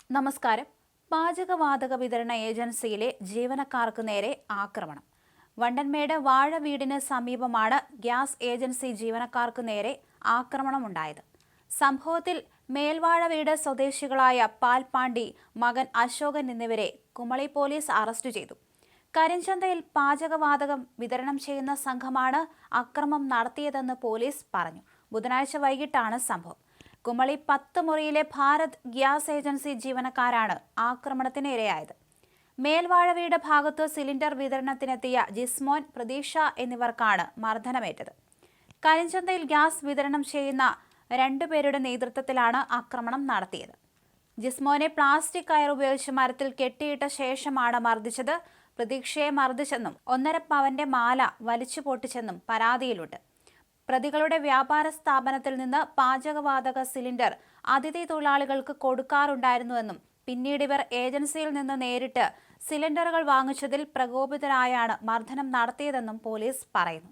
നമസ്കാരം. പാചകവാതക വിതരണ ഏജൻസിയിലെ ജീവനക്കാർക്ക് നേരെ ആക്രമണം. വണ്ടൻമേട് വാഴ വീടിന് സമീപമാണ് ഗ്യാസ് ഏജൻസി ജീവനക്കാർക്ക് നേരെ ആക്രമണമുണ്ടായത്. സംഭവത്തിൽ മേൽവാഴ വീട് സ്വദേശികളായ പാൽപ്പാണ്ടി, മകൻ അശോകൻ എന്നിവരെ കുമളി പോലീസ് അറസ്റ്റ് ചെയ്തു. കരിഞ്ചന്തയിൽ പാചകവാതകം വിതരണം ചെയ്യുന്ന സംഘമാണ് അക്രമം നടത്തിയതെന്ന് പോലീസ് പറഞ്ഞു. ബുധനാഴ്ച വൈകിട്ടാണ് സംഭവം. കുമളി 10 മുറിയിലെ ഭാരത് ഗ്യാസ് ഏജൻസി ജീവനക്കാരാണ് ആക്രമണത്തിന് ഇരയായത്. മേൽവാഴ വീട് ഭാഗത്ത് സിലിണ്ടർ വിതരണത്തിനെത്തിയ ജിസ്മോൻ, പ്രതീക്ഷ എന്നിവർക്കാണ് മർദ്ദനമേറ്റത്. കരിഞ്ചന്തയിൽ ഗ്യാസ് വിതരണം ചെയ്യുന്ന 2 പേരുടെ നേതൃത്വത്തിലാണ് ആക്രമണം നടത്തിയത്. ജിസ്മോനെ പ്ലാസ്റ്റിക് കയർ ഉപയോഗിച്ച് മരത്തിൽ കെട്ടിയിട്ട ശേഷമാണ് മർദ്ദിച്ചത്. പ്രതീക്ഷയെ മർദ്ദിച്ചെന്നും 1.5 പവന്റെ മാല വലിച്ചു പൊട്ടിച്ചെന്നും പരാതിയിലുണ്ട്. പ്രതികളുടെ വ്യാപാര സ്ഥാപനത്തിൽ നിന്ന് പാചകവാതക സിലിണ്ടർ അതിഥി തൊഴിലാളികൾക്ക് കൊടുക്കാറുണ്ടായിരുന്നുവെന്നും പിന്നീട് ഇവർ ഏജൻസിയിൽ നിന്ന് നേരിട്ട് സിലിണ്ടറുകൾ വാങ്ങിച്ചതിൽ പ്രകോപിതരായാണ് മർദ്ദനം നടത്തിയതെന്നും പോലീസ് പറയുന്നു.